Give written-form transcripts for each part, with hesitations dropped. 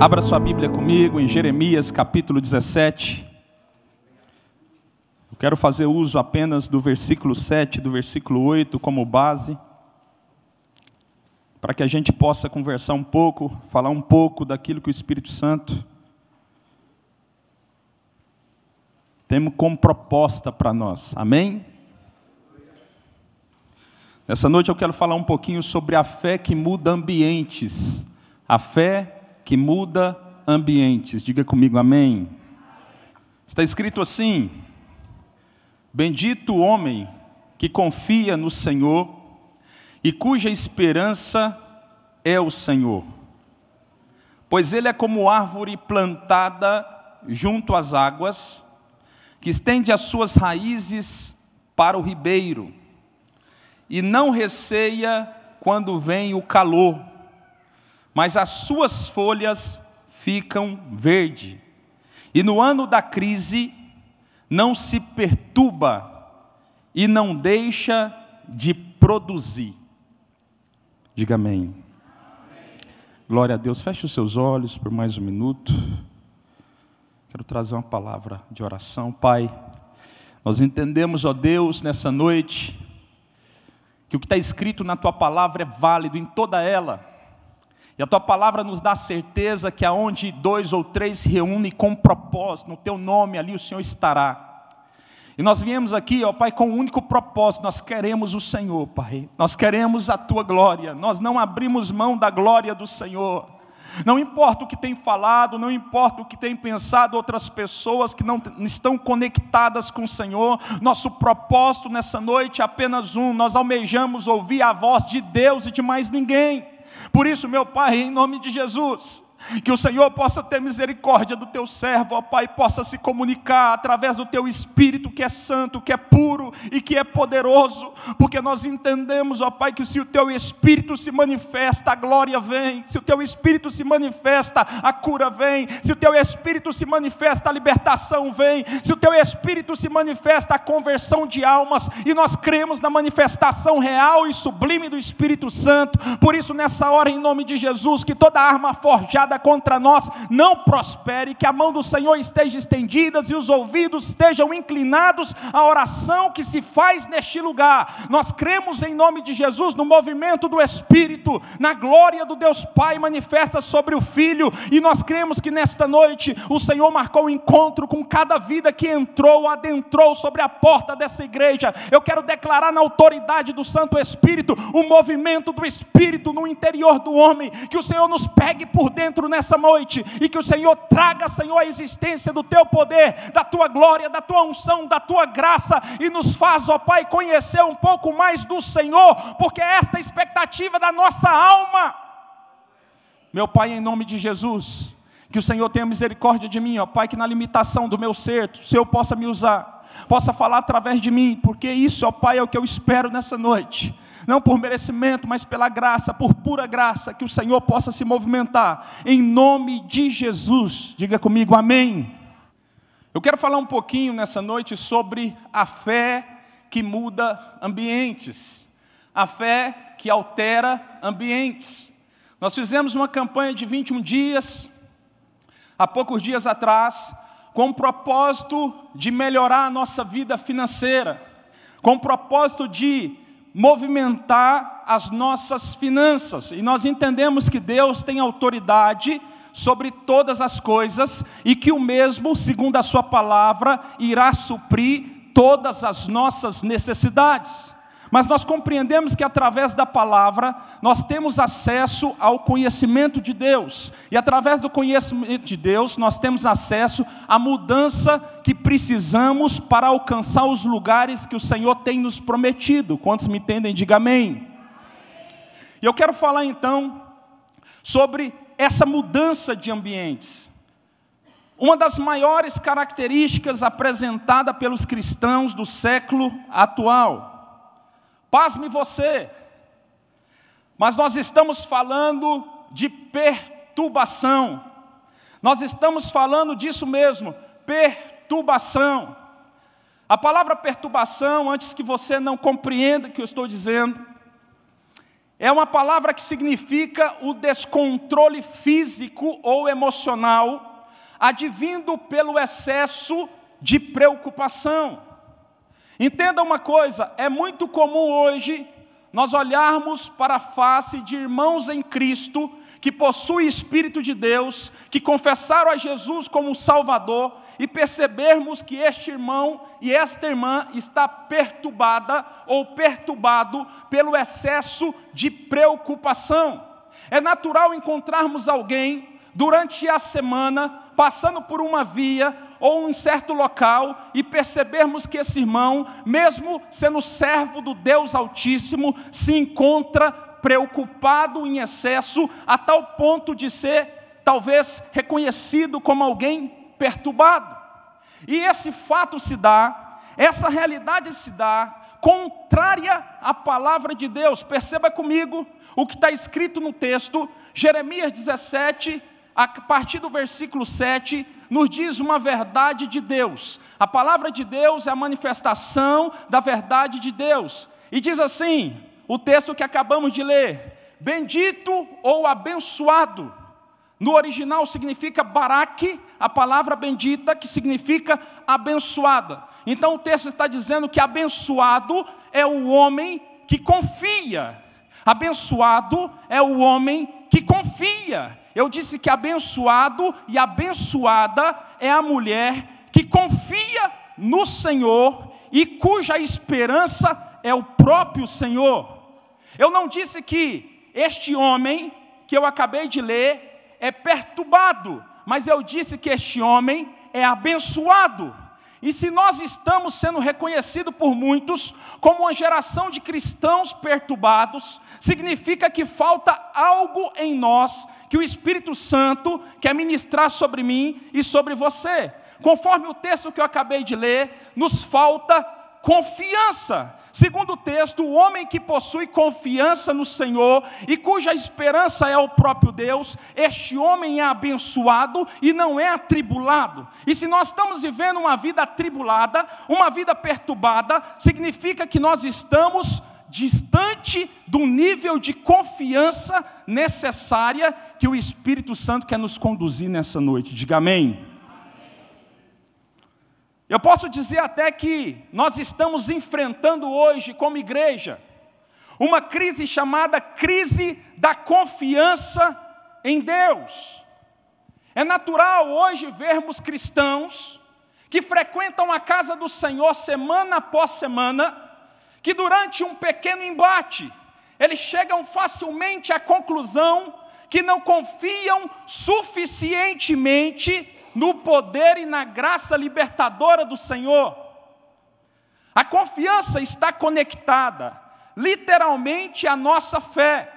Abra sua Bíblia comigo em Jeremias capítulo 17. Eu quero fazer uso apenas do versículo 7, do versículo 8 como base, para que a gente possa conversar um pouco, falar um pouco daquilo que o Espírito Santo tem como proposta para nós. Amém? Nessa noite eu quero falar um pouquinho sobre a fé que muda ambientes. A fé que muda ambientes. Diga comigo, amém. Está escrito assim: bendito o homem que confia no Senhor e cuja esperança é o Senhor. Pois ele é como árvore plantada junto às águas, que estende as suas raízes para o ribeiro, e não receia quando vem o calor, mas as suas folhas ficam verdes, e no ano da crise não se perturba e não deixa de produzir. Diga amém. Glória a Deus. Feche os seus olhos por mais um minuto. Quero trazer uma palavra de oração. Pai, nós entendemos, ó Deus, nessa noite, que o que está escrito na Tua palavra é válido em toda ela. E a Tua palavra nos dá a certeza que aonde 2 ou 3 se reúnem com propósito, no Teu nome ali o Senhor estará. E nós viemos aqui, ó Pai, com um único propósito: nós queremos o Senhor, Pai. Nós queremos a Tua glória. Nós não abrimos mão da glória do Senhor. Não importa o que tem falado, não importa o que tem pensado outras pessoas que não estão conectadas com o Senhor. Nosso propósito nessa noite é apenas um: nós almejamos ouvir a voz de Deus e de mais ninguém. Por isso, meu Pai, em nome de Jesus, que o Senhor possa ter misericórdia do Teu servo, ó Pai, possa se comunicar através do Teu Espírito, que é santo, que é puro e que é poderoso, porque nós entendemos, ó Pai, que se o Teu Espírito se manifesta, a glória vem. Se o Teu Espírito se manifesta, a cura vem. Se o Teu Espírito se manifesta, a libertação vem. Se o Teu Espírito se manifesta, a conversão de almas, e nós cremos na manifestação real e sublime do Espírito Santo. Por isso, nessa hora, em nome de Jesus, que toda arma forjada contra nós não prospere, que a mão do Senhor esteja estendida e os ouvidos estejam inclinados à oração que se faz neste lugar. Nós cremos em nome de Jesus no movimento do Espírito, na glória do Deus Pai manifesta sobre o Filho, e nós cremos que nesta noite o Senhor marcou um encontro com cada vida que entrou, adentrou sobre a porta dessa igreja. Eu quero declarar na autoridade do Santo Espírito o movimento do Espírito no interior do homem, que o Senhor nos pegue por dentro nessa noite, e que o Senhor traga, Senhor, a existência do Teu poder, da Tua glória, da Tua unção, da Tua graça, e nos faz, ó Pai, conhecer um pouco mais do Senhor, porque é esta a expectativa da nossa alma. Meu Pai, em nome de Jesus, que o Senhor tenha misericórdia de mim, ó Pai, que na limitação do meu ser, o Senhor possa me usar, possa falar através de mim, porque isso, ó Pai, é o que eu espero nessa noite. Não por merecimento, mas pela graça, por pura graça, que o Senhor possa se movimentar, em nome de Jesus. Diga comigo, amém. Eu quero falar um pouquinho nessa noite sobre a fé que muda ambientes, a fé que altera ambientes. Nós fizemos uma campanha de 21 dias, há poucos dias atrás, com o propósito de melhorar a nossa vida financeira, com o propósito de movimentar as nossas finanças, e nós entendemos que Deus tem autoridade sobre todas as coisas, e que o mesmo, segundo a sua palavra, irá suprir todas as nossas necessidades. Mas nós compreendemos que através da palavra nós temos acesso ao conhecimento de Deus, e através do conhecimento de Deus nós temos acesso à mudança que precisamos para alcançar os lugares que o Senhor tem nos prometido. Quantos me entendem? Diga amém. E eu quero falar então sobre essa mudança de ambientes. Uma das maiores características apresentada pelos cristãos do século atual. Pasme você, mas nós estamos falando de perturbação. Nós estamos falando disso mesmo, perturbação. A palavra perturbação, antes que você não compreenda o que eu estou dizendo, é uma palavra que significa o descontrole físico ou emocional, advindo pelo excesso de preocupação. Entenda uma coisa, é muito comum hoje nós olharmos para a face de irmãos em Cristo, que possuem Espírito de Deus, que confessaram a Jesus como Salvador, e percebermos que este irmão e esta irmã está perturbada ou perturbado pelo excesso de preocupação. É natural encontrarmos alguém durante a semana, passando por uma via ou um certo local, e percebermos que esse irmão, mesmo sendo servo do Deus Altíssimo, se encontra preocupado em excesso, a tal ponto de ser, talvez, reconhecido como alguém perturbado. E esse fato se dá, essa realidade se dá, contrária à palavra de Deus. Perceba comigo o que está escrito no texto, Jeremias 17, a partir do versículo 7, nos diz uma verdade de Deus. A palavra de Deus é a manifestação da verdade de Deus. E diz assim, o texto que acabamos de ler: bendito ou abençoado. No original significa Baraque, a palavra bendita, que significa abençoada. Então o texto está dizendo que abençoado é o homem que confia. Abençoado é o homem que confia. Eu disse que abençoado e abençoada é a mulher que confia no Senhor e cuja esperança é o próprio Senhor. Eu não disse que este homem que eu acabei de ler é perturbado, mas eu disse que este homem é abençoado. E se nós estamos sendo reconhecidos por muitos como uma geração de cristãos perturbados, significa que falta algo em nós que o Espírito Santo quer ministrar sobre mim e sobre você. Conforme o texto que eu acabei de ler, nos falta confiança. Segundo o texto, o homem que possui confiança no Senhor e cuja esperança é o próprio Deus, este homem é abençoado e não é atribulado. E se nós estamos vivendo uma vida atribulada, uma vida perturbada, significa que nós estamos distante do nível de confiança necessária que o Espírito Santo quer nos conduzir nessa noite. Diga amém. Eu posso dizer até que nós estamos enfrentando hoje, como igreja, uma crise chamada crise da confiança em Deus. É natural hoje vermos cristãos que frequentam a casa do Senhor semana após semana, que durante um pequeno embate, eles chegam facilmente à conclusão que não confiam suficientemente no poder e na graça libertadora do Senhor. A confiança está conectada, literalmente, à nossa fé.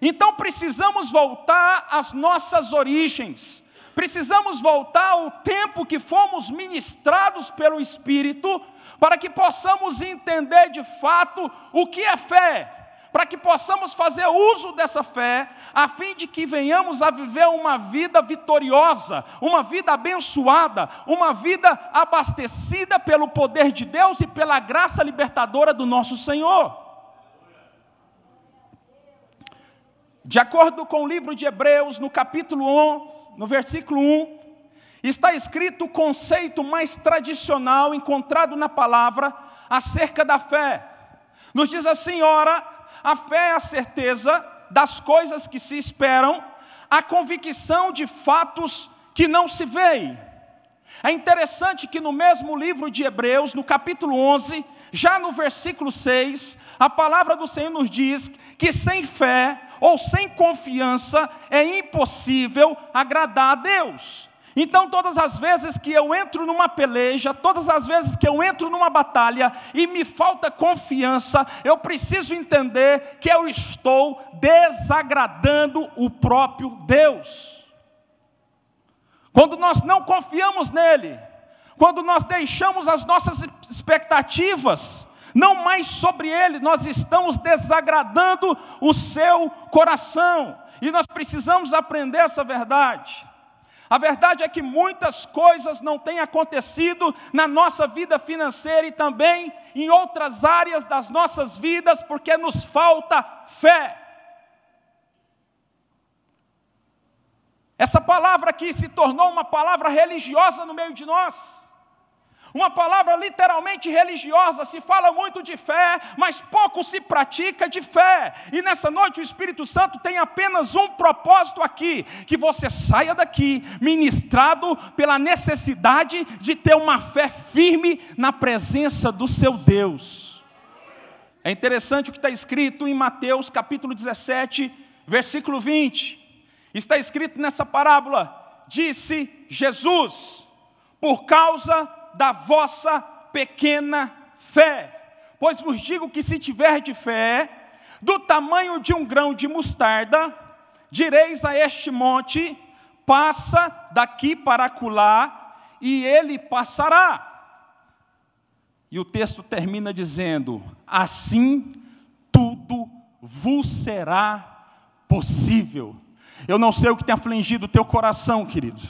Então precisamos voltar às nossas origens, precisamos voltar ao tempo que fomos ministrados pelo Espírito, para que possamos entender de fato o que é fé, para que possamos fazer uso dessa fé, a fim de que venhamos a viver uma vida vitoriosa, uma vida abençoada, uma vida abastecida pelo poder de Deus e pela graça libertadora do nosso Senhor. De acordo com o livro de Hebreus, no capítulo 11, no versículo 1, está escrito o conceito mais tradicional encontrado na palavra acerca da fé. Nos diz assim: ora, a fé é a certeza das coisas que se esperam, a convicção de fatos que não se veem. É interessante que no mesmo livro de Hebreus, no capítulo 11, já no versículo 6, a palavra do Senhor nos diz que sem fé ou sem confiança é impossível agradar a Deus. Então todas as vezes que eu entro numa peleja, todas as vezes que eu entro numa batalha e me falta confiança, eu preciso entender que eu estou desagradando o próprio Deus. Quando nós não confiamos nele, quando nós deixamos as nossas expectativas não mais sobre ele, nós estamos desagradando o seu coração. E nós precisamos aprender essa verdade. A verdade é que muitas coisas não têm acontecido na nossa vida financeira e também em outras áreas das nossas vidas, porque nos falta fé. Essa palavra aqui se tornou uma palavra religiosa no meio de nós. Uma palavra literalmente religiosa. Se fala muito de fé, mas pouco se pratica de fé. E nessa noite o Espírito Santo tem apenas um propósito aqui: que você saia daqui ministrado pela necessidade de ter uma fé firme na presença do seu Deus. É interessante o que está escrito em Mateus capítulo 17, versículo 20. Está escrito nessa parábola: disse Jesus, por causa da vossa pequena fé. Pois vos digo que se tiver de fé, do tamanho de um grão de mostarda, direis a este monte, passa daqui para acolá, e ele passará. E o texto termina dizendo: assim tudo vos será possível. Eu não sei o que tem afligido o teu coração, querido.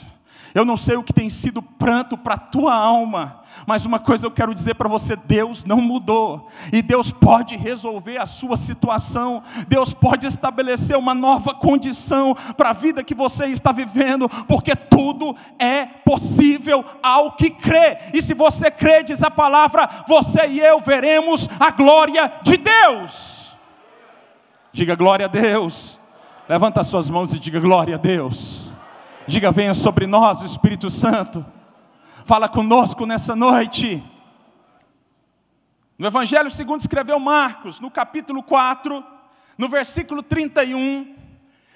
Eu não sei o que tem sido pranto para a tua alma, mas uma coisa eu quero dizer para você: Deus não mudou, e Deus pode resolver a sua situação. Deus pode estabelecer uma nova condição para a vida que você está vivendo, porque tudo é possível ao que crê. E se você crê, diz a palavra, você e eu veremos a glória de Deus. Diga glória a Deus. Levanta as suas mãos e diga glória a Deus. Diga: venha sobre nós, Espírito Santo. Fala conosco nessa noite. No Evangelho segundo escreveu Marcos, no capítulo 4, no versículo 31,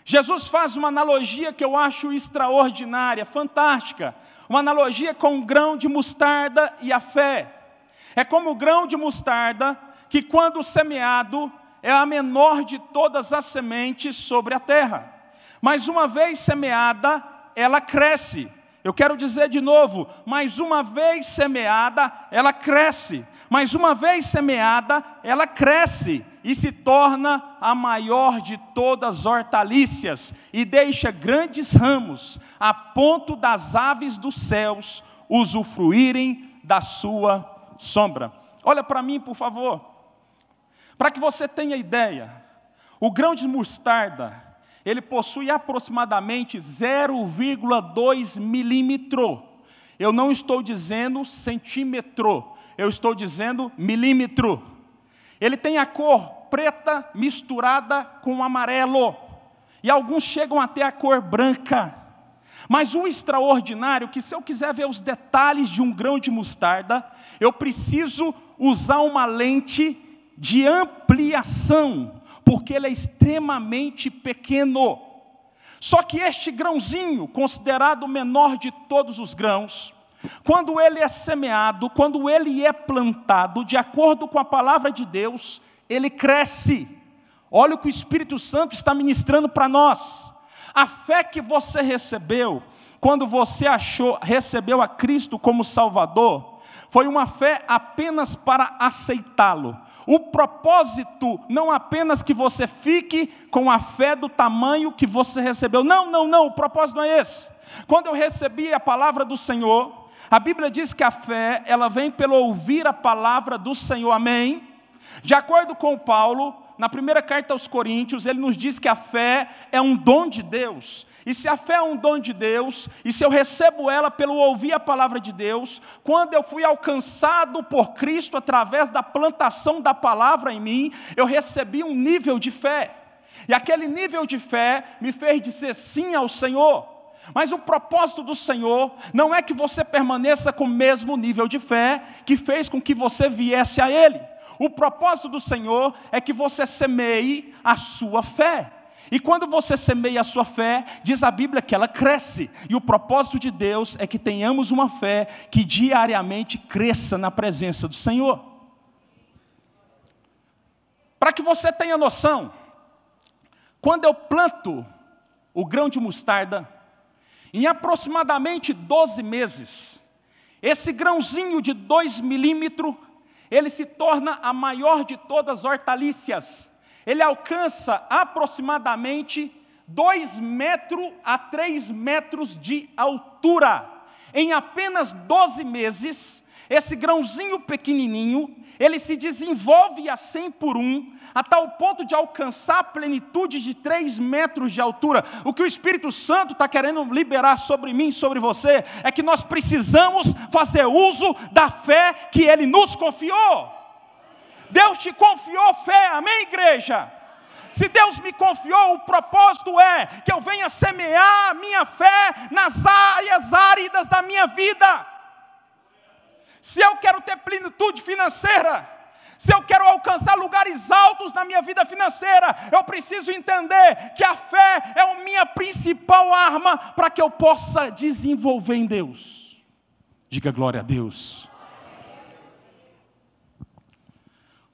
Jesus faz uma analogia que eu acho extraordinária, fantástica. Uma analogia com o grão de mostarda e a fé. É como o grão de mostarda, que quando semeado, é a menor de todas as sementes sobre a terra. Mas uma vez semeada, ela cresce. Eu quero dizer de novo: mais uma vez semeada, ela cresce. Mais uma vez semeada, ela cresce e se torna a maior de todas as hortaliças e deixa grandes ramos, a ponto das aves dos céus usufruírem da sua sombra. Olha para mim, por favor, para que você tenha ideia. O grão de mostarda, ele possui aproximadamente 0,2 milímetro. Eu não estou dizendo centímetro, eu estou dizendo milímetro. Ele tem a cor preta misturada com amarelo, e alguns chegam até a cor branca. Mas o extraordinário, que se eu quiser ver os detalhes de um grão de mostarda, eu preciso usar uma lente de ampliação, porque ele é extremamente pequeno. Só que este grãozinho, considerado o menor de todos os grãos, quando ele é semeado, quando ele é plantado, de acordo com a palavra de Deus, ele cresce. Olha o que o Espírito Santo está ministrando para nós. A fé que você recebeu, quando você recebeu a Cristo como Salvador, foi uma fé apenas para aceitá-lo. O propósito não apenas que você fique com a fé do tamanho que você recebeu. Não, o propósito não é esse. Quando eu recebi a palavra do Senhor, a Bíblia diz que a fé, ela vem pelo ouvir a palavra do Senhor, amém? De acordo com Paulo, na primeira carta aos Coríntios, ele nos diz que a fé é um dom de Deus. E se a fé é um dom de Deus, e se eu recebo ela pelo ouvir a palavra de Deus, quando eu fui alcançado por Cristo através da plantação da palavra em mim, eu recebi um nível de fé. E aquele nível de fé me fez dizer sim ao Senhor. Mas o propósito do Senhor não é que você permaneça com o mesmo nível de fé que fez com que você viesse a Ele. O propósito do Senhor é que você semeie a sua fé. E quando você semeia a sua fé, diz a Bíblia que ela cresce. E o propósito de Deus é que tenhamos uma fé que diariamente cresça na presença do Senhor. Para que você tenha noção, quando eu planto o grão de mostarda, em aproximadamente 12 meses, esse grãozinho de 2 milímetros, ele se torna a maior de todas as hortaliças. Ele alcança aproximadamente 2 metros a 3 metros de altura. Em apenas 12 meses, esse grãozinho pequenininho, ele se desenvolve a 100 por 1, a tal ponto de alcançar a plenitude de 3 metros de altura. O que o Espírito Santo está querendo liberar sobre mim, sobre você, é que nós precisamos fazer uso da fé que Ele nos confiou. Deus te confiou fé, amém, igreja? Se Deus me confiou, o propósito é que eu venha semear a minha fé nas áreas áridas da minha vida. Se eu quero ter plenitude financeira, se eu quero alcançar lugares altos na minha vida financeira, eu preciso entender que a fé é a minha principal arma para que eu possa desenvolver em Deus. Diga glória a Deus.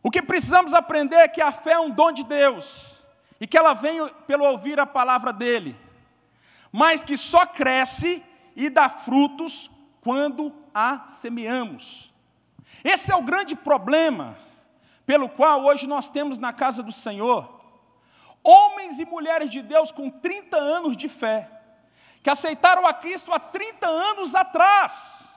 O que precisamos aprender é que a fé é um dom de Deus, e que ela vem pelo ouvir a palavra dEle, mas que só cresce e dá frutos quando a semeamos. Esse é o grande problema pelo qual hoje nós temos na casa do Senhor homens e mulheres de Deus com 30 anos de fé, que aceitaram a Cristo há 30 anos atrás,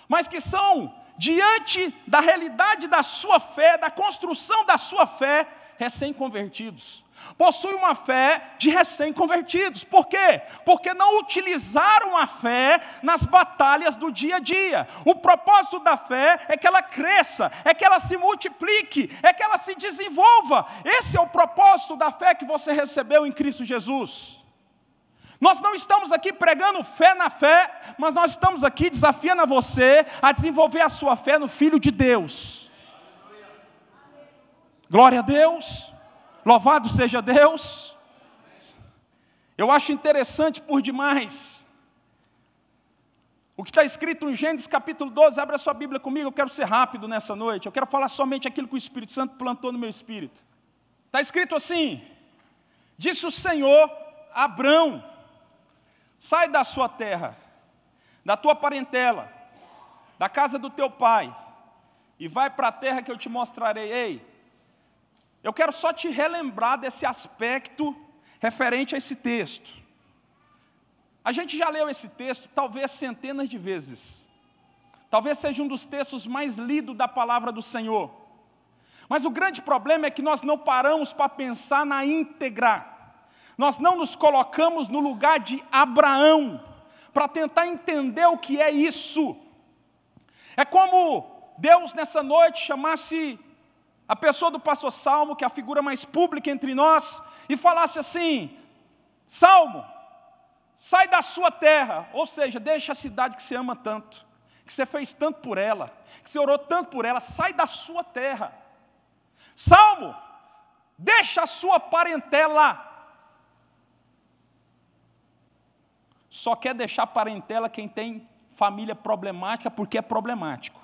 mas que são, diante da realidade da sua fé, da construção da sua fé, recém-convertidos. Possuem uma fé de recém-convertidos. Por quê? Porque não utilizaram a fé nas batalhas do dia a dia. O propósito da fé é que ela cresça, é que ela se multiplique, é que ela se desenvolva. Esse é o propósito da fé que você recebeu em Cristo Jesus. Nós não estamos aqui pregando fé na fé, mas nós estamos aqui desafiando a você a desenvolver a sua fé no Filho de Deus. Glória a Deus. Louvado seja Deus. Eu acho interessante por demais o que está escrito em Gênesis capítulo 12. Abre a sua Bíblia comigo, eu quero ser rápido nessa noite. Eu quero falar somente aquilo que o Espírito Santo plantou no meu espírito. Está escrito assim: disse o Senhor a Abrão: sai da sua terra, da tua parentela, da casa do teu pai, e vai para a terra que eu te mostrarei. Ei, eu quero só te relembrar desse aspecto referente a esse texto. A gente já leu esse texto talvez centenas de vezes. Talvez seja um dos textos mais lidos da palavra do Senhor. Mas o grande problema é que nós não paramos para pensar na íntegra. Nós não nos colocamos no lugar de Abraão para tentar entender o que é isso. É como Deus nessa noite chamasse a pessoa do pastor Salmo, que é a figura mais pública entre nós, e falasse assim: Salmo, sai da sua terra, ou seja, deixa a cidade que você ama tanto, que você fez tanto por ela, que você orou tanto por ela, sai da sua terra. Salmo, deixa a sua parentela. Só quer deixar parentela quem tem família problemática, porque é problemático.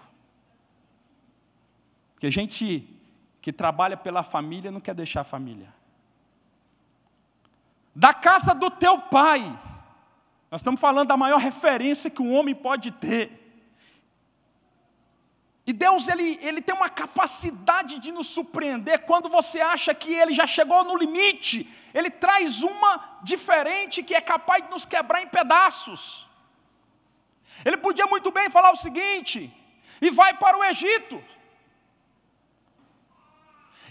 Porque gente que trabalha pela família não quer deixar a família. Da casa do teu pai. Nós estamos falando da maior referência que um homem pode ter. E Deus, ele tem uma capacidade de nos surpreender. Quando você acha que Ele já chegou no limite, Ele traz uma diferente que é capaz de nos quebrar em pedaços. Ele podia muito bem falar o seguinte: e vai para o Egito,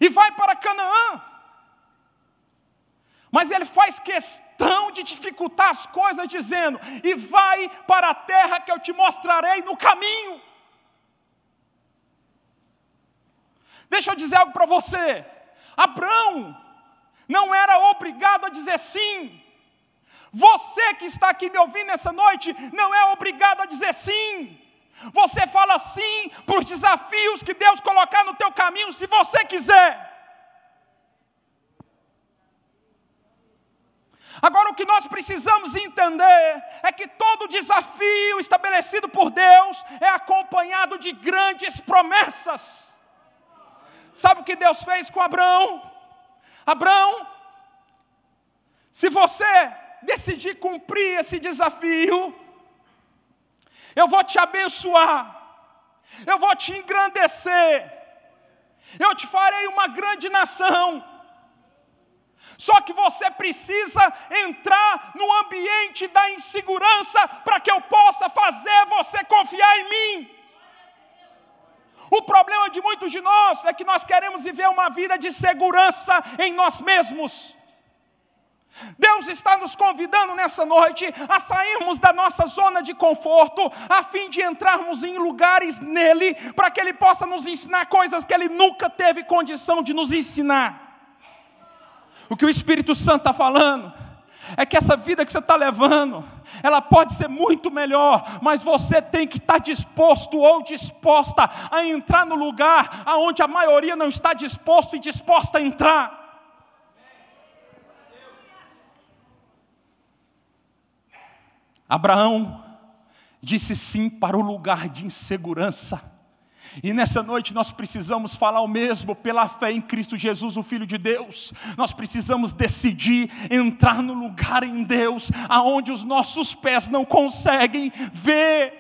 e vai para Canaã. Mas Ele faz questão de dificultar as coisas, dizendo: e vai para a terra que eu te mostrarei no caminho. Deixa eu dizer algo para você. Abrão não era obrigado a dizer sim. Você que está aqui me ouvindo nessa noite não é obrigado a dizer sim. Você fala sim para os desafios que Deus colocar no teu caminho, se você quiser. Agora, o que nós precisamos entender é que todo desafio estabelecido por Deus é acompanhado de grandes promessas. Sabe o que Deus fez com Abrão? Abrão, se você decidir cumprir esse desafio, eu vou te abençoar, eu vou te engrandecer, eu te farei uma grande nação. Só que você precisa entrar no ambiente da insegurança para que eu possa fazer você confiar em mim. O problema de muitos de nós é que nós queremos viver uma vida de segurança em nós mesmos. Deus está nos convidando nessa noite a sairmos da nossa zona de conforto, a fim de entrarmos em lugares nele, para que Ele possa nos ensinar coisas que Ele nunca teve condição de nos ensinar. O que o Espírito Santo está falando é que essa vida que você está levando, ela pode ser muito melhor, mas você tem que estar disposto ou disposta a entrar no lugar aonde a maioria não está disposto e disposta a entrar. Abraão disse sim para o lugar de insegurança. E nessa noite nós precisamos falar o mesmo pela fé em Cristo Jesus, o Filho de Deus. Nós precisamos decidir entrar no lugar em Deus, aonde os nossos pés não conseguem ver.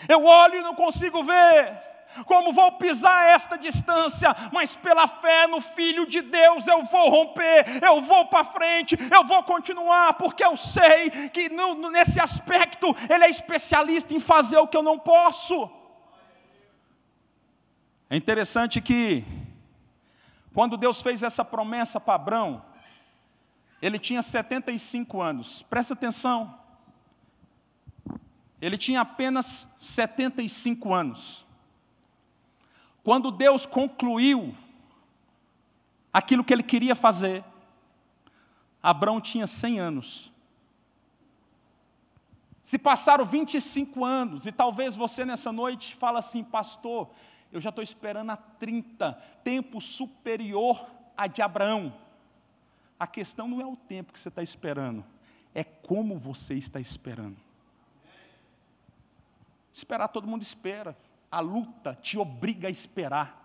Eu olho e não consigo ver como vou pisar esta distância, mas pela fé no Filho de Deus eu vou romper, eu vou para frente, eu vou continuar, porque eu sei que nesse aspecto Ele é especialista em fazer o que eu não posso. É interessante que, quando Deus fez essa promessa para Abraão, ele tinha 75 anos, presta atenção, ele tinha apenas 75 anos. Quando Deus concluiu aquilo que Ele queria fazer, Abraão tinha 100 anos. Se passaram 25 anos, e talvez você nessa noite fala assim: pastor, eu já estou esperando há 30, tempo superior a de Abraão. A questão não é o tempo que você está esperando, é como você está esperando. Esperar, todo mundo espera. A luta te obriga a esperar.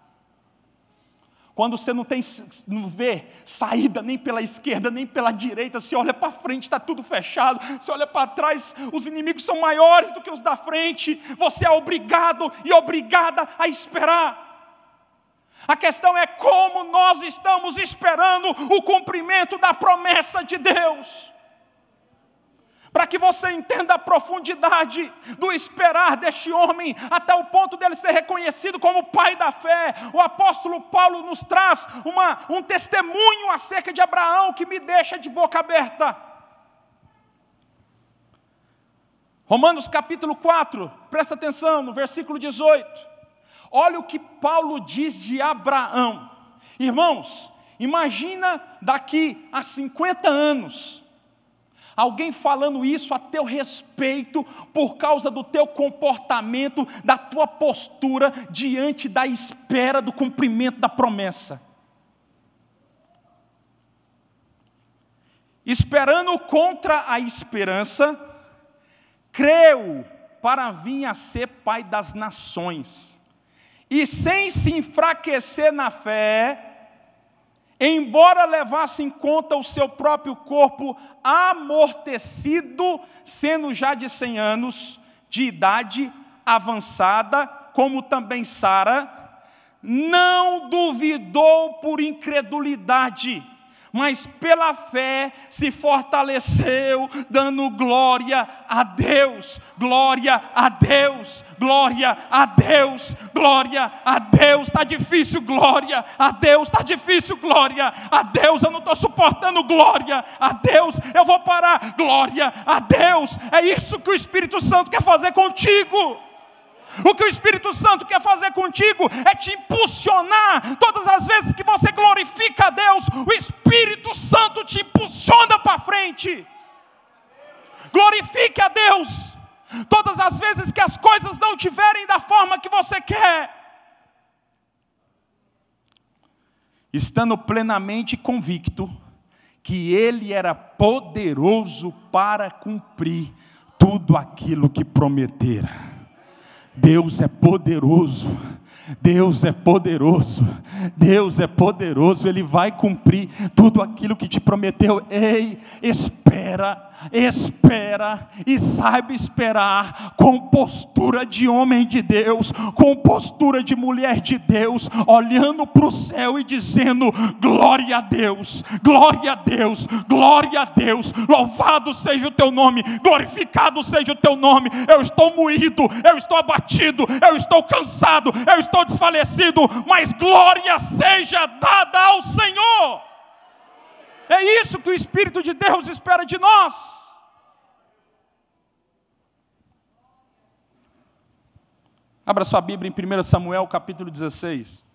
Quando você não vê saída nem pela esquerda, nem pela direita, você olha para frente, está tudo fechado, você olha para trás, os inimigos são maiores do que os da frente, você é obrigado e obrigada a esperar. A questão é como nós estamos esperando o cumprimento da promessa de Deus. Para que você entenda a profundidade do esperar deste homem, até o ponto dele ser reconhecido como pai da fé, o apóstolo Paulo nos traz um testemunho acerca de Abraão que me deixa de boca aberta. Romanos capítulo 4, presta atenção no versículo 18. Olha o que Paulo diz de Abraão. Irmãos, imagina daqui a 50 anos, alguém falando isso a teu respeito por causa do teu comportamento, da tua postura diante da espera do cumprimento da promessa. Esperando contra a esperança, creu para vir a ser pai das nações, e sem se enfraquecer na fé, embora levasse em conta o seu próprio corpo amortecido, sendo já de 100 anos de idade avançada, como também Sara, não duvidou por incredulidade, mas pela fé se fortaleceu, dando glória a Deus, glória a Deus, glória a Deus, glória a Deus. Está difícil, glória a Deus, está difícil, glória a Deus, eu não estou suportando, glória a Deus, eu vou parar, glória a Deus. É isso que o Espírito Santo quer fazer contigo. O que o Espírito Santo quer fazer contigo é te impulsionar. Todas as vezes que você glorifica a Deus, o Espírito Santo te impulsiona para frente. Glorifique a Deus todas as vezes que as coisas não estiverem da forma que você quer, estando plenamente convicto que Ele era poderoso para cumprir tudo aquilo que prometera. Deus é poderoso, Deus é poderoso, Deus é poderoso, Ele vai cumprir tudo aquilo que te prometeu. Ei, espera espera e saiba esperar com postura de homem de Deus, com postura de mulher de Deus, olhando para o céu e dizendo: glória a Deus, glória a Deus, glória a Deus, louvado seja o teu nome, glorificado seja o teu nome. Eu estou moído, eu estou abatido, eu estou cansado, eu estou desfalecido, mas glória seja dada ao Senhor. É isso que o Espírito de Deus espera de nós. Abra sua Bíblia em 1 Samuel capítulo 16.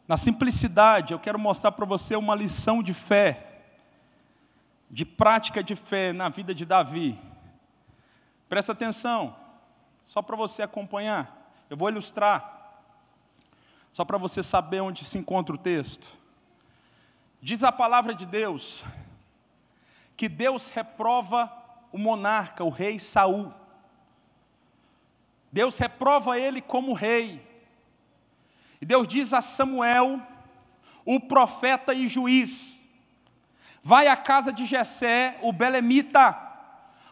Na simplicidade, eu quero mostrar para você uma lição de fé, de prática de fé na vida de Davi. Presta atenção, só para você acompanhar. Eu vou ilustrar, só para você saber onde se encontra o texto. Diz a palavra de Deus que Deus reprova o monarca, o rei Saul. Deus reprova ele como rei. E Deus diz a Samuel, o profeta e juiz: vai à casa de Jessé, o belemita,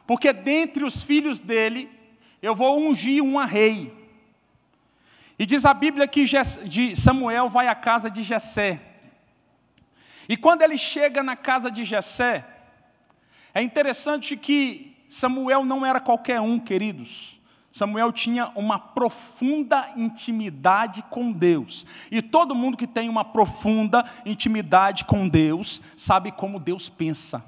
porque dentre os filhos dele eu vou ungir um rei. E diz a Bíblia que Samuel vai à casa de Jessé. E quando ele chega na casa de Jessé, é interessante que Samuel não era qualquer um, queridos. Samuel tinha uma profunda intimidade com Deus. E todo mundo que tem uma profunda intimidade com Deus, sabe como Deus pensa.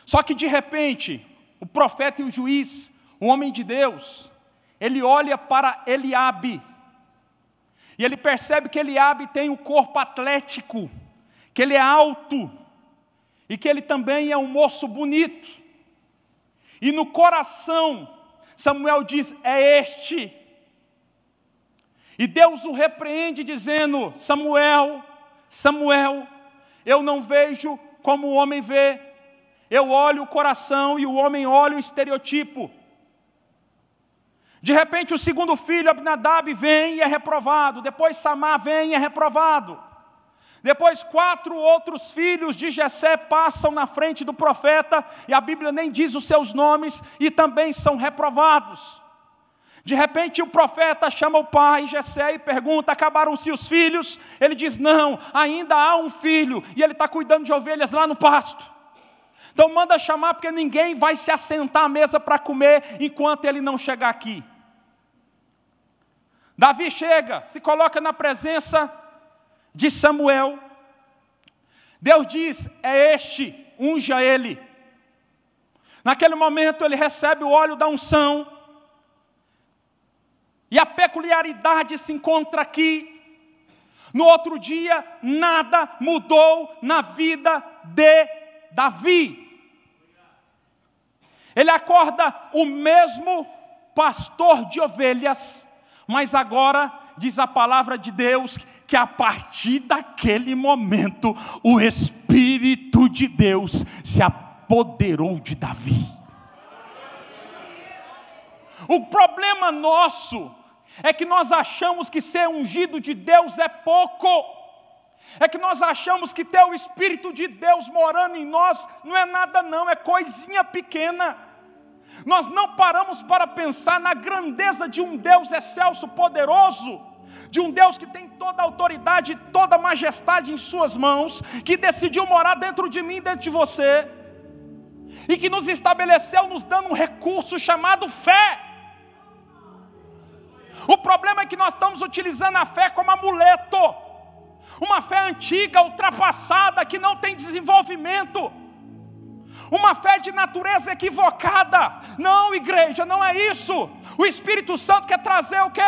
Só que de repente, o profeta e o juiz, o homem de Deus, ele olha para Eliabe. E ele percebe que Eliabe tem um corpo atlético, que ele é alto, e que ele também é um moço bonito. E no coração, Samuel diz: é este. E Deus o repreende dizendo: Samuel, Samuel, eu não vejo como o homem vê, eu olho o coração e o homem olha o estereotipo. De repente o segundo filho, Abinadab, vem e é reprovado. Depois Samar vem e é reprovado. Depois 4 outros filhos de Jessé passam na frente do profeta, e a Bíblia nem diz os seus nomes, e também são reprovados. De repente o profeta chama o pai Jessé e pergunta: acabaram-se os filhos? Ele diz: não, ainda há um filho, e ele está cuidando de ovelhas lá no pasto. Então manda chamar, porque ninguém vai se assentar à mesa para comer enquanto ele não chegar aqui. Davi chega, se coloca na presença de Samuel. Deus diz: é este, unja ele. Naquele momento ele recebe o óleo da unção. E a peculiaridade se encontra aqui. No outro dia, nada mudou na vida de Davi. Ele acorda o mesmo pastor de ovelhas, mas agora, diz a palavra de Deus, que a partir daquele momento, o Espírito de Deus se apoderou de Davi. O problema nosso é que nós achamos que ser ungido de Deus é pouco. É que nós achamos que ter o Espírito de Deus morando em nós não é nada não, é coisinha pequena. Nós não paramos para pensar na grandeza de um Deus excelso, poderoso, de um Deus que tem toda a autoridade e toda a majestade em suas mãos, que decidiu morar dentro de mim, dentro de você, e que nos estabeleceu nos dando um recurso chamado fé. O problema é que nós estamos utilizando a fé como amuleto, uma fé antiga, ultrapassada, que não tem desenvolvimento, uma fé de natureza equivocada. Não, igreja, não é isso. O Espírito Santo quer trazer o quê?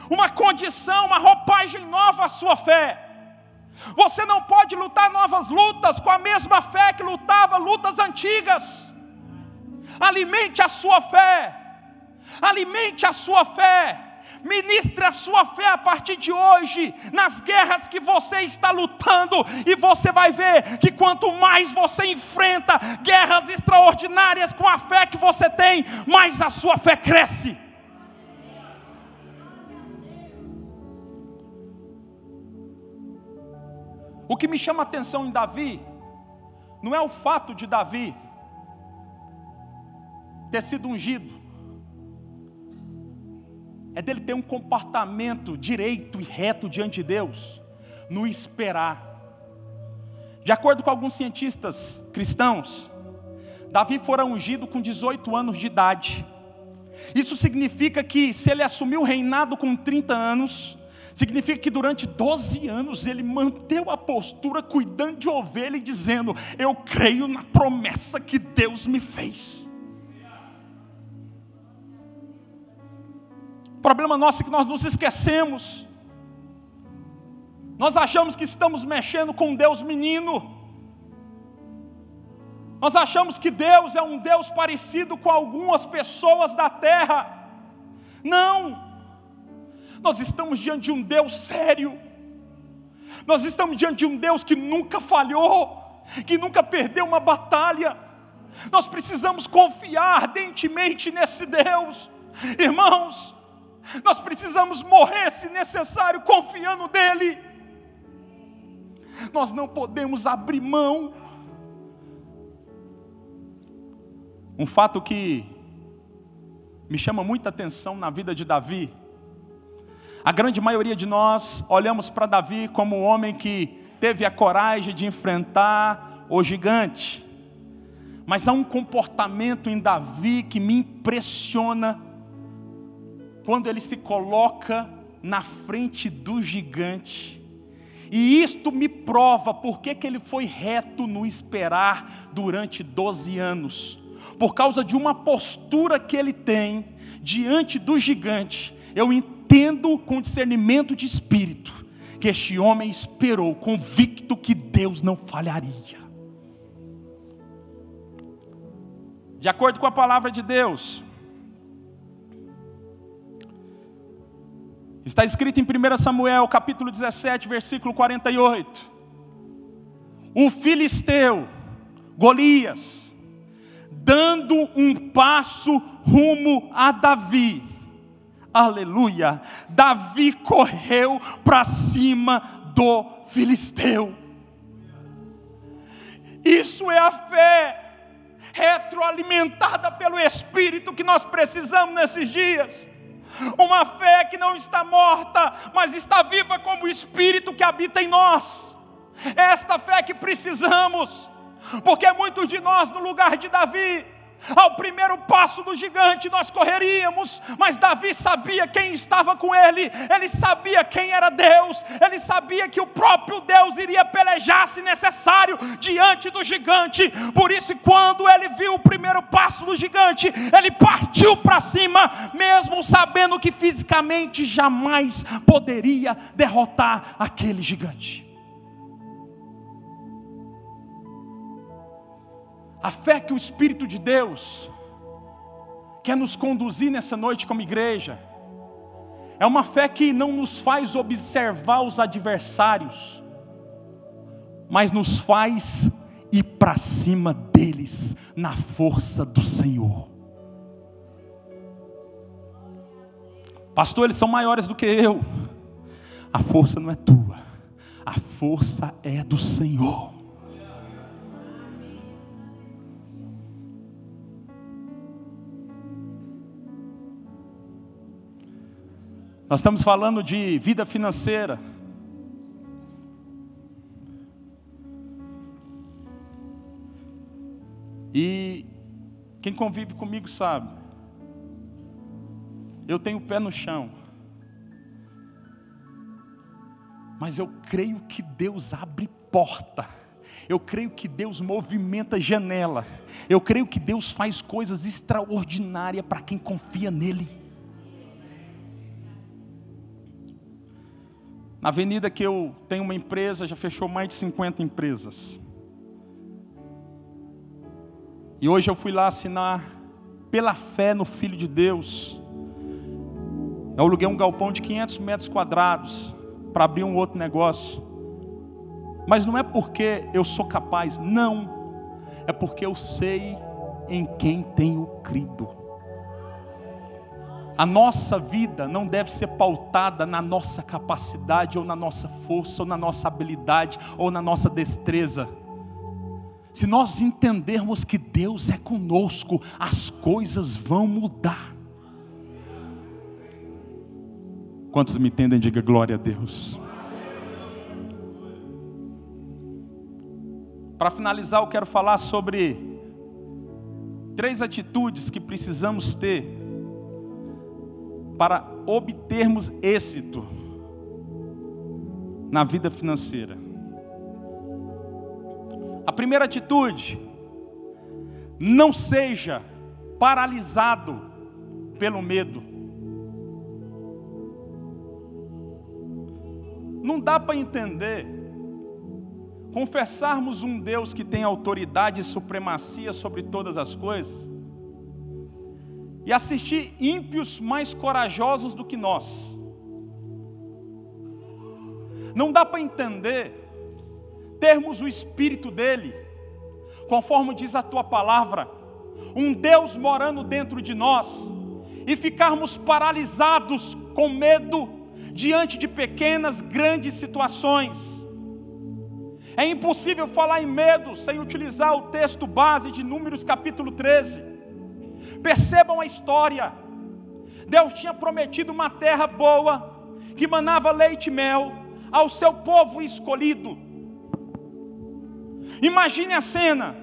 Uma condição, uma roupagem nova à sua fé. Você não pode lutar novas lutas com a mesma fé que lutava lutas antigas. Alimente a sua fé. Alimente a sua fé. Ministre a sua fé a partir de hoje, nas guerras que você está lutando, e você vai ver que quanto mais você enfrenta guerras extraordinárias com a fé que você tem, mais a sua fé cresce. O que me chama a atenção em Davi, não é o fato de Davi ter sido ungido, é dele ter um comportamento direito e reto diante de Deus, no esperar. De acordo com alguns cientistas cristãos, Davi fora ungido com 18 anos de idade. Isso significa que se ele assumiu o reinado com 30 anos, significa que durante 12 anos ele manteve a postura cuidando de ovelha e dizendo: eu creio na promessa que Deus me fez. O problema nosso é que nós nos esquecemos. Nós achamos que estamos mexendo com um Deus menino. Nós achamos que Deus é um Deus parecido com algumas pessoas da terra. Não. Nós estamos diante de um Deus sério. Nós estamos diante de um Deus que nunca falhou, que nunca perdeu uma batalha. Nós precisamos confiar ardentemente nesse Deus. Irmãos, nós precisamos morrer, se necessário, confiando nele. Nós não podemos abrir mão. Um fato que me chama muita atenção na vida de Davi: a grande maioria de nós olhamos para Davi como um homem que teve a coragem de enfrentar o gigante. Mas há um comportamento em Davi que me impressiona, quando ele se coloca na frente do gigante. E isto me prova porque que ele foi reto no esperar durante 12 anos. Por causa de uma postura que ele tem diante do gigante. Eu entendo com discernimento de espírito que este homem esperou, convicto que Deus não falharia. De acordo com a palavra de Deus, está escrito em 1 Samuel, capítulo 17, versículo 48. Um filisteu, Golias, dando um passo rumo a Davi. Aleluia. Davi correu para cima do filisteu. Isso é a fé retroalimentada pelo Espírito que nós precisamos nesses dias. Uma fé que não está morta, mas está viva como o Espírito que habita em nós. É esta fé que precisamos, porque muitos de nós, no lugar de Davi, ao primeiro passo do gigante nós correríamos, mas Davi sabia quem estava com ele, ele sabia quem era Deus, ele sabia que o próprio Deus iria pelejar se necessário diante do gigante. Por isso, quando ele viu o primeiro passo do gigante, ele partiu para cima, mesmo sabendo que fisicamente jamais poderia derrotar aquele gigante. A fé que o Espírito de Deus quer nos conduzir nessa noite como igreja é uma fé que não nos faz observar os adversários, mas nos faz ir para cima deles na força do Senhor. Pastor, eles são maiores do que eu. A força não é tua, a força é do Senhor. Nós estamos falando de vida financeira. E quem convive comigo sabe, eu tenho o pé no chão. Mas eu creio que Deus abre porta. Eu creio que Deus movimenta janela. Eu creio que Deus faz coisas extraordinárias para quem confia nele. Na avenida que eu tenho uma empresa, já fechou mais de 50 empresas. E hoje eu fui lá assinar, pela fé no Filho de Deus. Eu aluguei um galpão de 500 metros quadrados para abrir um outro negócio. Mas não é porque eu sou capaz, não. É porque eu sei em quem tenho crido. A nossa vida não deve ser pautada na nossa capacidade, ou na nossa força, ou na nossa habilidade, ou na nossa destreza. Se nós entendermos que Deus é conosco, as coisas vão mudar. Quantos me entendem, diga glória a Deus. Para finalizar, eu quero falar sobre 3 atitudes que precisamos ter para obtermos êxito na vida financeira. A primeira atitude: não seja paralisado pelo medo. Não dá para entender, confessarmos um Deus que tem autoridade e supremacia sobre todas as coisas, e assistir ímpios mais corajosos do que nós. Não dá para entender, termos o Espírito dele, conforme diz a tua palavra, um Deus morando dentro de nós, e ficarmos paralisados com medo, diante de pequenas, grandes situações. É impossível falar em medo sem utilizar o texto base de Números capítulo 13. Percebam a história. Deus tinha prometido uma terra boa, que manava leite e mel, ao seu povo escolhido. Imagine a cena.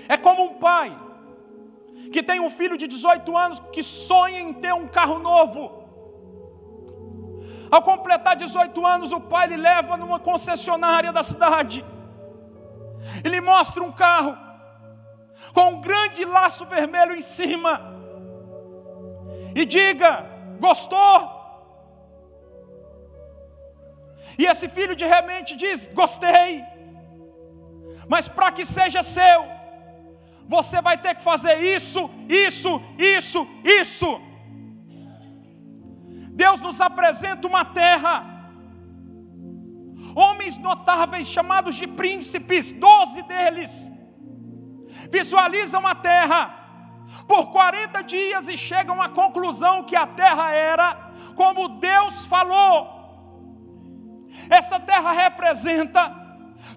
É como um pai que tem um filho de 18 anos que sonha em ter um carro novo. Ao completar 18 anos, o pai lhe leva numa concessionária da cidade. Ele mostra um carro com um grande laço vermelho em cima e diga: gostou? E esse filho de repente diz: gostei, mas para que seja seu, você vai ter que fazer isso, isso, isso, isso. Deus nos apresenta uma terra, homens notáveis chamados de príncipes, 12 deles, visualizam a terra por 40 dias e chegam à conclusão que a terra era como Deus falou. Essa terra representa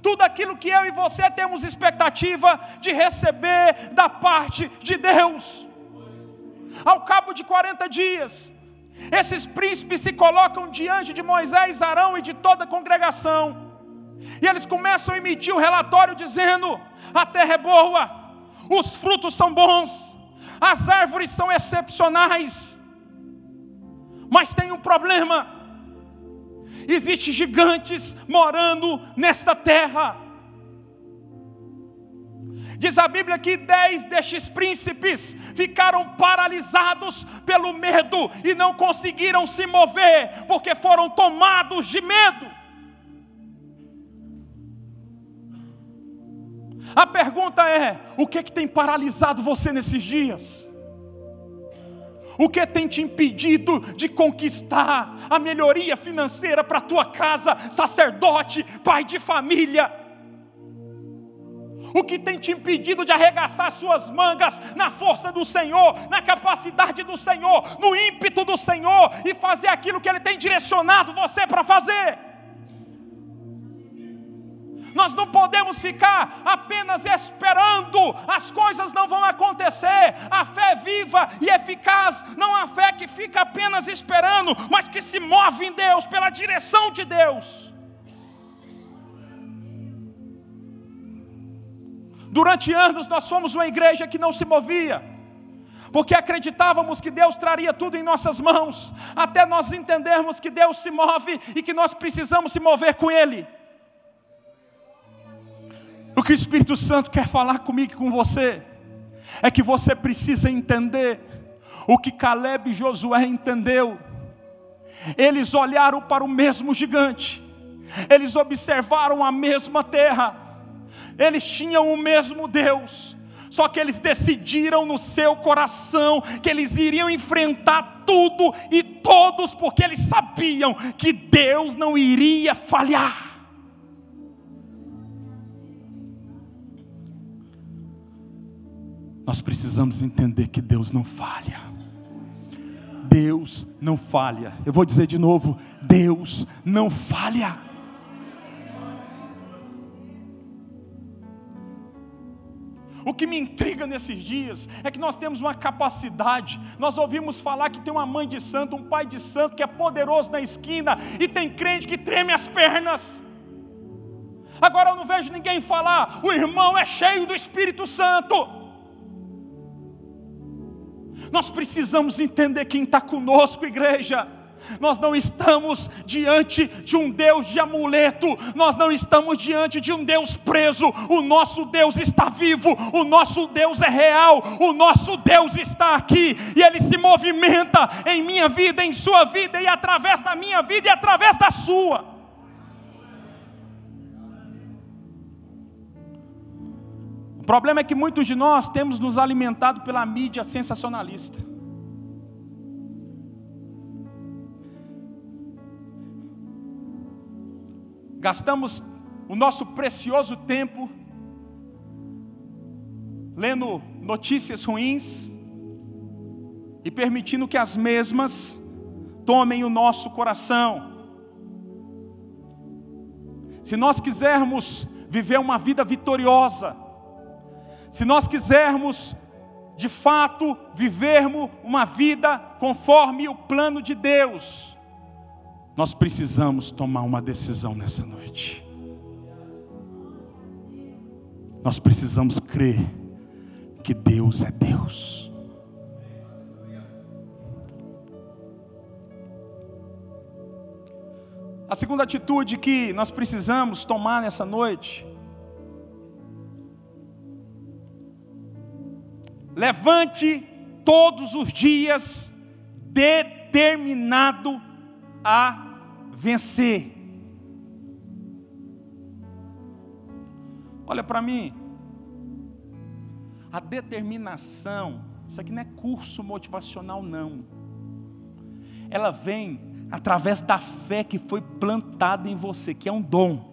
tudo aquilo que eu e você temos expectativa de receber da parte de Deus. Ao cabo de 40 dias, esses príncipes se colocam diante de Moisés, Arão e de toda a congregação, e eles começam a emitir o relatório dizendo: a terra é boa, os frutos são bons, as árvores são excepcionais, mas tem um problema: existem gigantes morando nesta terra. Diz a Bíblia que 10 destes príncipes ficaram paralisados pelo medo e não conseguiram se mover, porque foram tomados de medo. A pergunta é: o que tem paralisado você nesses dias? O que tem te impedido de conquistar a melhoria financeira para a tua casa, sacerdote, pai de família? O que tem te impedido de arregaçar suas mangas na força do Senhor, na capacidade do Senhor, no ímpeto do Senhor e fazer aquilo que Ele tem direcionado você para fazer? Nós não podemos ficar apenas esperando, as coisas não vão acontecer. A fé viva e eficaz não é a fé que fica apenas esperando, mas que se move em Deus, pela direção de Deus. Durante anos nós fomos uma igreja que não se movia, porque acreditávamos que Deus traria tudo em nossas mãos, até nós entendermos que Deus se move e que nós precisamos se mover com Ele. O que o Espírito Santo quer falar comigo e com você é que você precisa entender o que Caleb e Josué entendeu. Eles olharam para o mesmo gigante, eles observaram a mesma terra, eles tinham o mesmo Deus, só que eles decidiram no seu coração que eles iriam enfrentar tudo e todos, porque eles sabiam que Deus não iria falhar. Nós precisamos entender que Deus não falha. Deus não falha. Eu vou dizer de novo: Deus não falha. O que me intriga nesses dias é que nós temos uma capacidade. Nós ouvimos falar que tem uma mãe de santo, um pai de santo que é poderoso na esquina, e tem crente que treme as pernas. Agora eu não vejo ninguém falar: o irmão é cheio do Espírito Santo. Nós precisamos entender quem está conosco, igreja. Nós não estamos diante de um Deus de amuleto, nós não estamos diante de um Deus preso. O nosso Deus está vivo, o nosso Deus é real, o nosso Deus está aqui, e Ele se movimenta em minha vida, em sua vida, e através da minha vida e através da sua. O problema é que muitos de nós temos nos alimentado pela mídia sensacionalista. Gastamos o nosso precioso tempo lendo notícias ruins e permitindo que as mesmas tomem o nosso coração. Se nós quisermos viver uma vida vitoriosa, se nós quisermos de fato vivermos uma vida conforme o plano de Deus, nós precisamos tomar uma decisão nessa noite. Nós precisamos crer que Deus é Deus. A segunda atitude que nós precisamos tomar nessa noite: levante todos os dias determinado a vencer. Olha para mim, a determinação, isso aqui não é curso motivacional não, ela vem através da fé que foi plantada em você, que é um dom.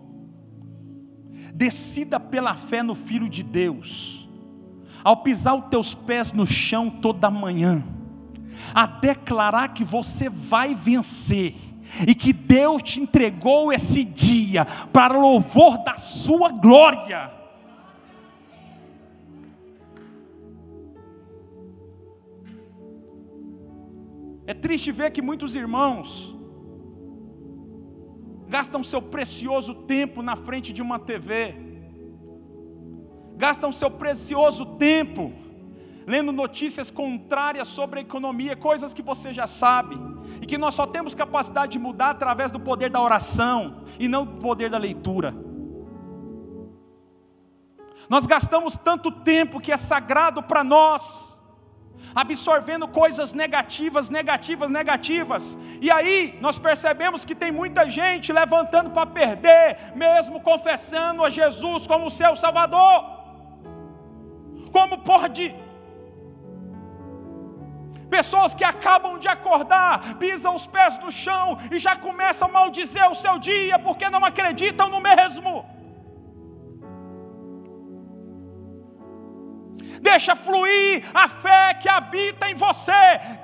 Decida pela fé no Filho de Deus, ao pisar os teus pés no chão toda manhã, a declarar que você vai vencer, e que Deus te entregou esse dia para louvor da sua glória. É triste ver que muitos irmãos gastam seu precioso tempo na frente de uma TV, gastam seu precioso tempo lendo notícias contrárias sobre a economia, coisas que você já sabe, e que nós só temos capacidade de mudar através do poder da oração, e não do poder da leitura. Nós gastamos tanto tempo que é sagrado para nós, absorvendo coisas negativas, e aí nós percebemos que tem muita gente levantando para perder, mesmo confessando a Jesus como seu Salvador. Como pode? Pessoas que acabam de acordar, pisam os pés no chão e já começam a maldizer o seu dia, porque não acreditam no mesmo. Deixa fluir a fé que habita em você.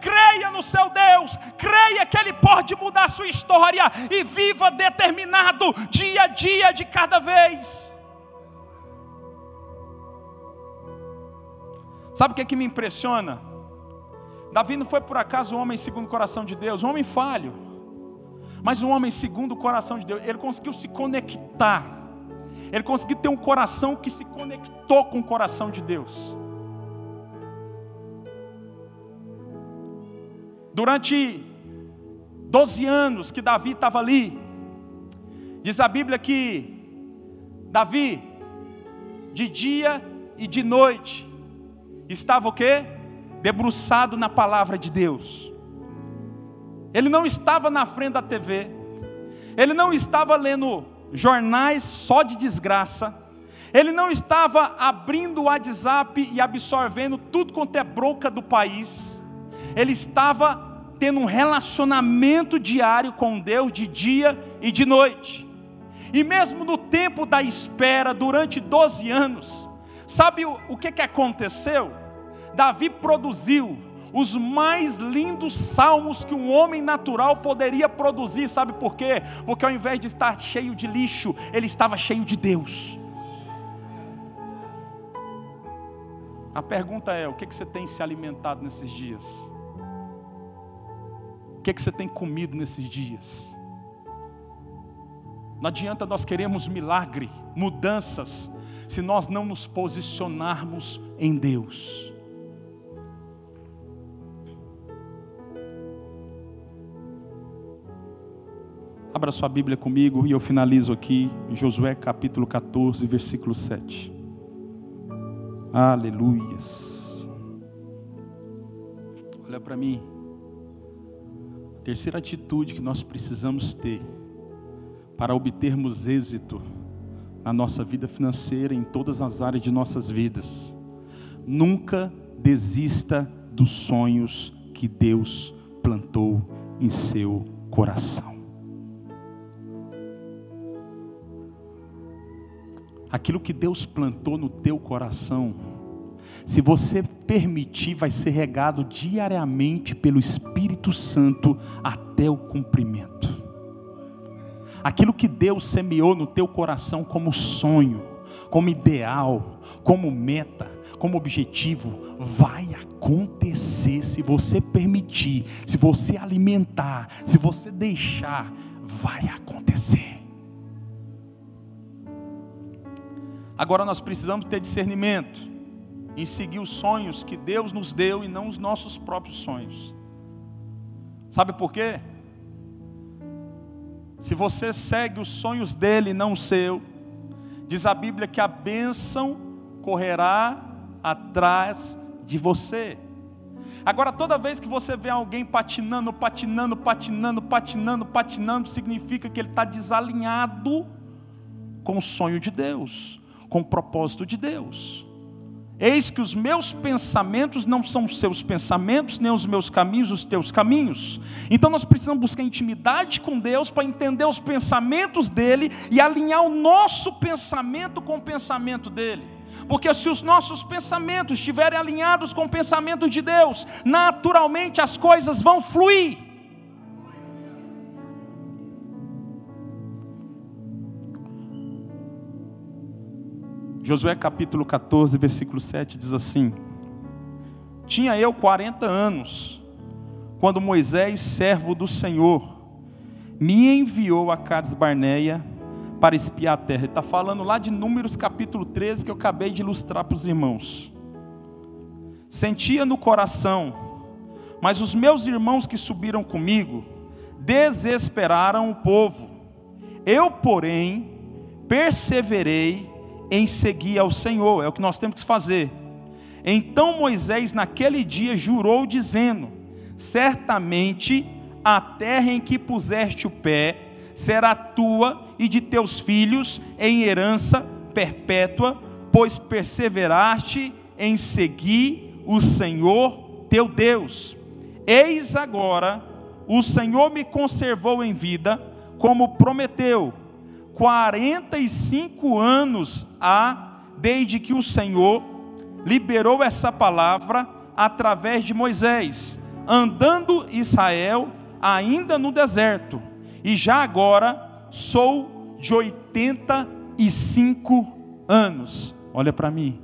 Creia no seu Deus, creia que Ele pode mudar a sua história, e viva determinado dia a dia de cada vez. Sabe o que me impressiona? Davi não foi por acaso um homem segundo o coração de Deus, um homem falho, mas um homem segundo o coração de Deus. Ele conseguiu se conectar, ele conseguiu ter um coração que se conectou com o coração de Deus. Durante 12 anos que Davi estava ali, diz a Bíblia que Davi, de dia e de noite, estava o quê? Debruçado na palavra de Deus. Ele não estava na frente da TV, ele não estava lendo jornais só de desgraça, ele não estava abrindo o WhatsApp e absorvendo tudo quanto é bronca do país. Ele estava tendo um relacionamento diário com Deus de dia e de noite. E mesmo no tempo da espera, durante 12 anos, sabe o que aconteceu? Davi produziu os mais lindos salmos que um homem natural poderia produzir. Sabe por quê? Porque ao invés de estar cheio de lixo, ele estava cheio de Deus. A pergunta é: o que você tem se alimentado nesses dias? O que você tem comido nesses dias? Não adianta nós queremos milagre, mudanças, se nós não nos posicionarmos em Deus. Abra sua Bíblia comigo e eu finalizo aqui em Josué capítulo 14, versículo 7. Aleluias. Olha para mim. A terceira atitude que nós precisamos ter para obtermos êxito na nossa vida financeira, em todas as áreas de nossas vidas: nunca desista dos sonhos que Deus plantou em seu coração. Aquilo que Deus plantou no teu coração, se você permitir, vai ser regado diariamente pelo Espírito Santo até o cumprimento. Aquilo que Deus semeou no teu coração como sonho, como ideal, como meta, como objetivo, vai acontecer se você permitir, se você alimentar, se você deixar, vai acontecer. Agora nós precisamos ter discernimento em seguir os sonhos que Deus nos deu e não os nossos próprios sonhos. Sabe por quê? Se você segue os sonhos dele e não o seu, diz a Bíblia que a bênção correrá atrás de você. Agora, toda vez que você vê alguém patinando, significa que ele está desalinhado com o sonho de Deus, com o propósito de Deus. Eis que os meus pensamentos não são os seus pensamentos, nem os meus caminhos os teus caminhos. Então nós precisamos buscar intimidade com Deus para entender os pensamentos dele e alinhar o nosso pensamento com o pensamento dele. Porque se os nossos pensamentos estiverem alinhados com o pensamento de Deus, naturalmente as coisas vão fluir. Josué capítulo 14, versículo 7 diz assim: tinha eu 40 anos, quando Moisés, servo do Senhor, me enviou a Cades Barneia para espiar a terra. Ele está falando lá de Números capítulo 13, que eu acabei de ilustrar para os irmãos. Sentia no coração, mas os meus irmãos que subiram comigo desesperaram o povo. Eu, porém, perseverei em seguir ao Senhor. É o que nós temos que fazer. Então Moisés naquele dia jurou dizendo: certamente a terra em que puseste o pé será tua e de teus filhos em herança perpétua, pois perseveraste em seguir o Senhor teu Deus. Eis agora, o Senhor me conservou em vida, como prometeu. 45 anos há desde que o Senhor liberou essa palavra através de Moisés, andando Israel ainda no deserto, e já agora sou de 85 anos. Olha para mim.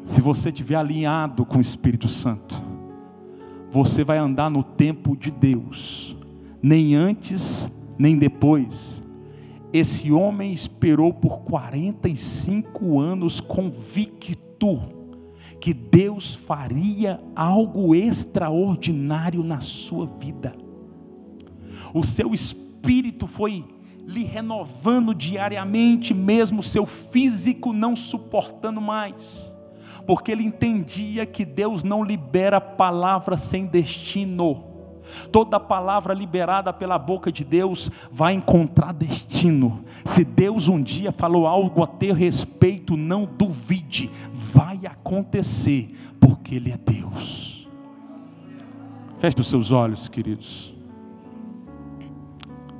Se você estiver alinhado com o Espírito Santo, você vai andar no tempo de Deus, nem antes nem depois. Esse homem esperou por 45 anos convicto que Deus faria algo extraordinário na sua vida. O seu espírito foi lhe renovando diariamente, mesmo seu físico não suportando mais, porque ele entendia que Deus não libera palavra sem destino. Toda palavra liberada pela boca de Deus vai encontrar destino. Se Deus um dia falou algo a teu respeito, não duvide, vai acontecer, porque Ele é Deus. Feche os seus olhos, queridos.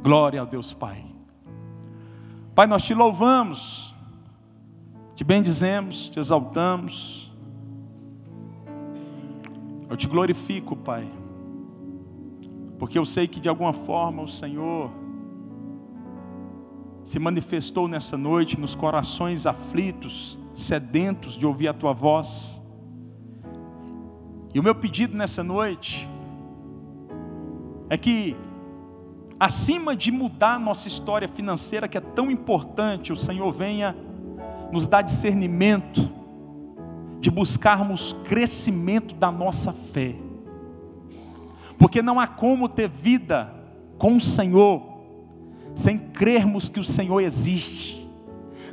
Glória a Deus Pai. Pai, nós te louvamos, te bendizemos, te exaltamos. Eu te glorifico, Pai, porque eu sei que de alguma forma o Senhor se manifestou nessa noite nos corações aflitos, sedentos de ouvir a tua voz. E o meu pedido nessa noite é que, acima de mudar nossa história financeira, que é tão importante, o Senhor venha nos dar discernimento de buscarmos crescimento da nossa fé. Porque não há como ter vida com o Senhor sem crermos que o Senhor existe.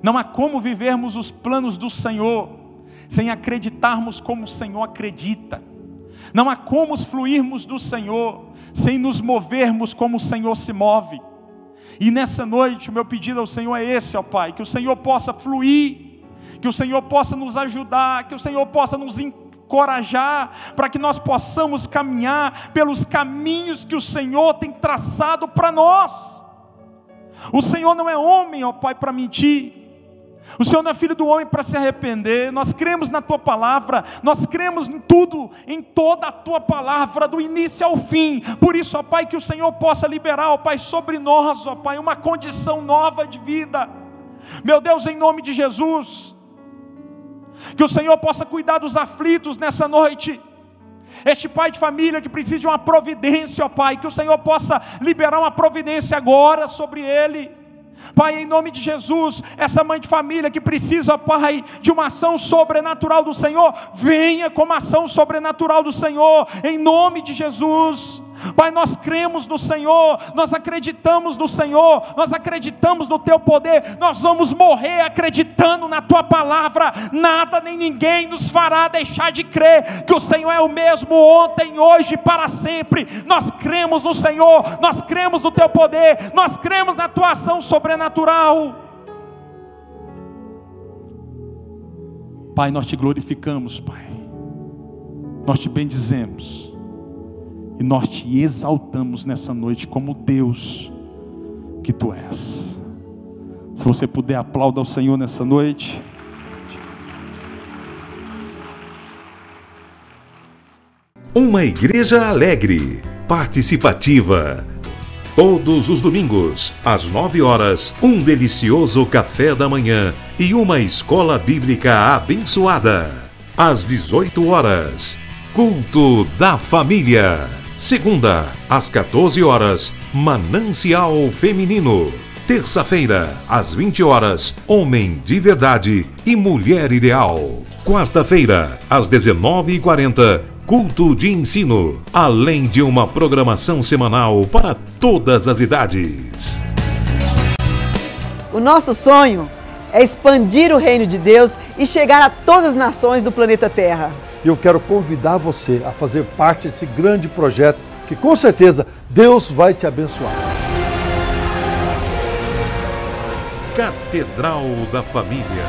Não há como vivermos os planos do Senhor sem acreditarmos como o Senhor acredita. Não há como fluirmos do Senhor sem nos movermos como o Senhor se move. E nessa noite o meu pedido ao Senhor é esse, ó Pai, que o Senhor possa fluir, que o Senhor possa nos ajudar, que o Senhor possa nos encorajar, para que nós possamos caminhar pelos caminhos que o Senhor tem traçado para nós. O Senhor não é homem, ó Pai, para mentir. O Senhor não é filho do homem para se arrepender. Nós cremos na Tua palavra, nós cremos em tudo, em toda a Tua palavra, do início ao fim. Por isso, ó Pai, que o Senhor possa liberar, ó Pai, sobre nós, ó Pai, uma condição nova de vida. Meu Deus, em nome de Jesus, que o Senhor possa cuidar dos aflitos nessa noite. Este pai de família que precisa de uma providência, ó Pai, que o Senhor possa liberar uma providência agora sobre ele. Pai, em nome de Jesus, essa mãe de família que precisa, Pai, de uma ação sobrenatural do Senhor, venha com uma ação sobrenatural do Senhor, em nome de Jesus. Pai, nós cremos no Senhor, nós acreditamos no Senhor, nós acreditamos no Teu poder, nós vamos morrer acreditando na Tua palavra. Nada nem ninguém nos fará deixar de crer que o Senhor é o mesmo ontem, hoje e para sempre. Nós cremos no Senhor, nós cremos no Teu poder, nós cremos na Tua ação sobrenatural. Pai, nós Te glorificamos, Pai, nós Te bendizemos e nós Te exaltamos nessa noite como Deus que Tu és. Se você puder, aplauda ao Senhor nessa noite. Uma igreja alegre, participativa. Todos os domingos, às 9 horas, um delicioso café da manhã e uma escola bíblica abençoada. Às 18 horas, culto da família. Segunda, às 14 horas, Manancial Feminino. Terça-feira, às 20 horas, Homem de Verdade e Mulher Ideal. Quarta-feira, às 19h40, Culto de Ensino, além de uma programação semanal para todas as idades. O nosso sonho é expandir o reino de Deus e chegar a todas as nações do planeta Terra. E eu quero convidar você a fazer parte desse grande projeto que com certeza Deus vai te abençoar. Catedral da Família.